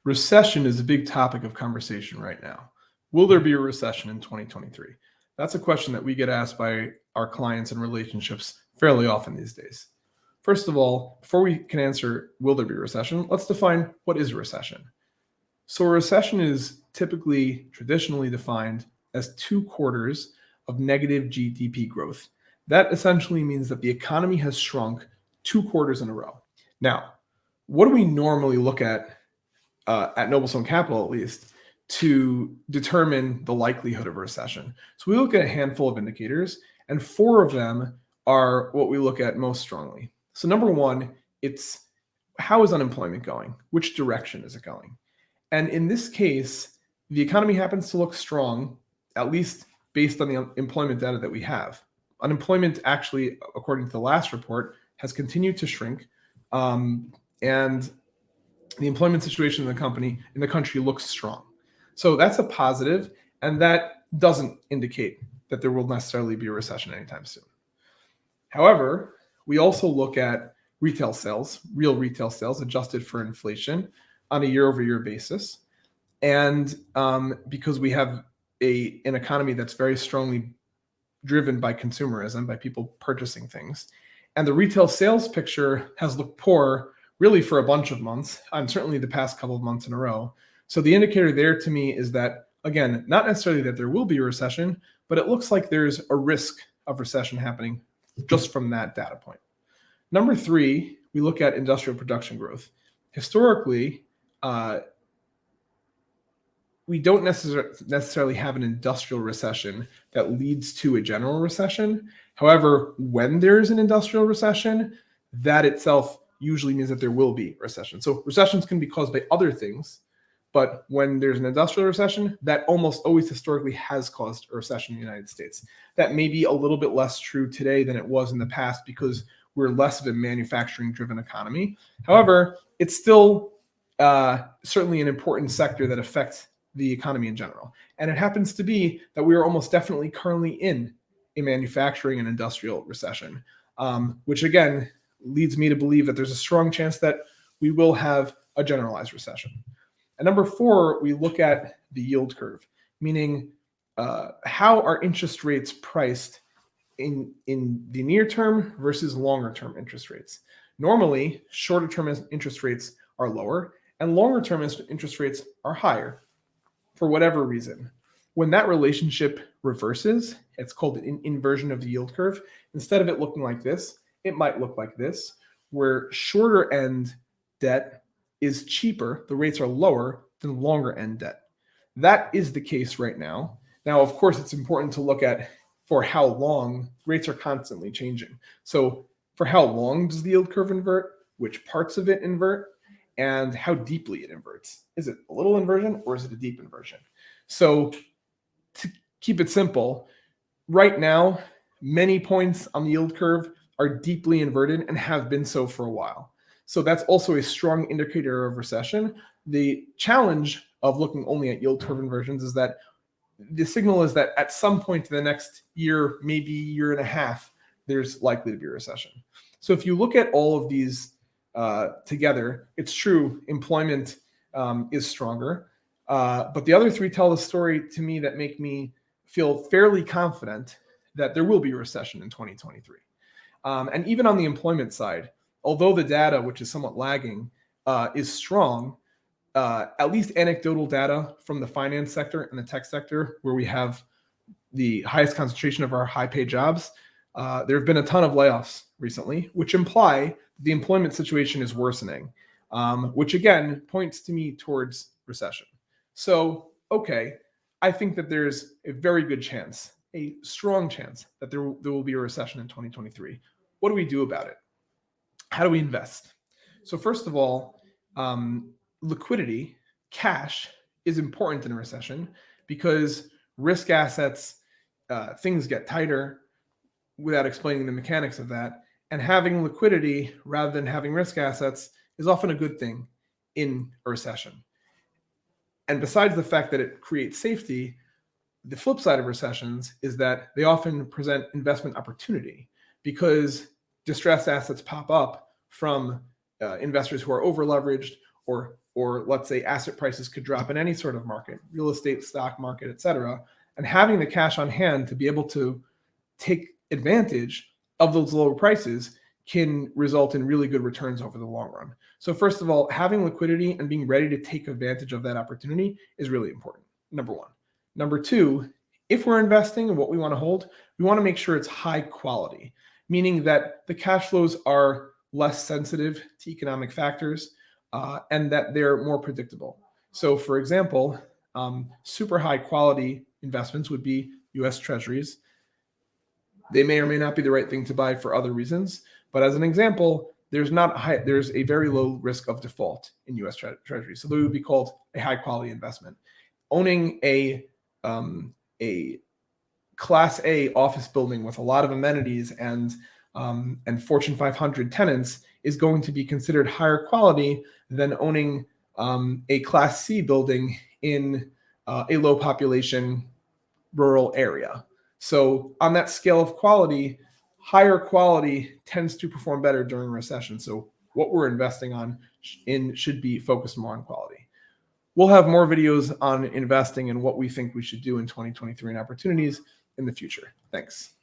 Recession is a big topic of conversation right now. Will there be a recession in 2023? That's a question that we get asked by our clients and relationships fairly often these days. First of all, before we can answer, will there be a recession, let's define what is a recession. So a recession is traditionally defined as 2 quarters of negative GDP growth. That essentially means that the economy has shrunk 2 quarters in a row. Now, what do we normally look at Noblestone Capital at least, to determine the likelihood of a recession? So we look at a handful of indicators, and 4 of them are what we look at most strongly. So number 1, it's how is unemployment going? Which direction is it going? And in this case, the economy happens to look strong, at least based on the employment data that we have. Unemployment actually, according to the last report, has continued to shrink, and the employment situation in the country looks strong. So that's a positive, and that doesn't indicate that there will necessarily be a recession anytime soon. However, we also look at retail sales, real retail sales adjusted for inflation on a year-over-year basis. And because we have an economy that's very strongly driven by consumerism, by people purchasing things, and the retail sales picture has looked poor really for a bunch of months, and certainly the past couple of months in a row. So the indicator there to me is that, again, not necessarily that there will be a recession, but it looks like there's a risk of recession happening just from that data point. Number 3, we look at industrial production growth. Historically, we don't necessarily have an industrial recession that leads to a general recession. However, when there's an industrial recession, that itself usually means that there will be recession. So recessions can be caused by other things, but when there's an industrial recession, that almost always historically has caused a recession in the United States. That may be a little bit less true today than it was in the past because we're less of a manufacturing-driven economy. However, it's still certainly an important sector that affects the economy in general. And it happens to be that we are almost definitely currently in a manufacturing and industrial recession, which again leads me to believe that there's a strong chance that we will have a generalized recession. And number 4, we look at the yield curve, meaning how are interest rates priced in the near term versus longer term interest rates. Normally, shorter term interest rates are lower and longer term interest rates are higher for whatever reason. When that relationship reverses, it's called an inversion of the yield curve. Instead of it looking like this, it might look like this, where shorter end debt is cheaper, the rates are lower than longer end debt. That is the case right now. Now, of course, it's important to look at for how long. Rates are constantly changing. So for how long does the yield curve invert, which parts of it invert, and how deeply it inverts. Is it a little inversion or is it a deep inversion? So to keep it simple, right now, many points on the yield curve are deeply inverted and have been so for a while. So that's also a strong indicator of recession. The challenge of looking only at yield curve inversions is that the signal is that at some point in the next year, maybe year and a half, there's likely to be a recession. So if you look at all of these together, it's true, employment is stronger. But the other 3 tell the story to me that make me feel fairly confident that there will be a recession in 2023. And even on the employment side, although the data, which is somewhat lagging, is strong, at least anecdotal data from the finance sector and the tech sector, where we have the highest concentration of our high-paid jobs, there have been a ton of layoffs recently, which imply the employment situation is worsening, which again points to me towards recession. So, okay, I think that there's a very good chance, a strong chance that there will be a recession in 2023. What do we do about it? How do we invest? So first of all, liquidity, cash, is important in a recession because risk assets, things get tighter without explaining the mechanics of that. And having liquidity rather than having risk assets is often a good thing in a recession. And besides the fact that it creates safety, the flip side of recessions is that they often present investment opportunity because distressed assets pop up from investors who are over leveraged or let's say asset prices could drop in any sort of market, real estate, stock market, et cetera. And having the cash on hand to be able to take advantage of those lower prices can result in really good returns over the long run. So first of all, having liquidity and being ready to take advantage of that opportunity is really important. Number one. Number two, if we're investing in what we want to hold, we want to make sure it's high quality, meaning that the cash flows are less sensitive to economic factors and that they're more predictable. So for example, super high quality investments would be US Treasuries. They may or may not be the right thing to buy for other reasons, but as an example, there's a very low risk of default in U.S. Treasuries, so they would be called a high quality investment. Owning a Class A office building with a lot of amenities and Fortune 500 tenants is going to be considered higher quality than owning a Class C building in a low population rural area. So on that scale of quality, higher quality tends to perform better during recession. So what we're investing in should be focused more on quality. We'll have more videos on investing and what we think we should do in 2023 and opportunities in the future. Thanks.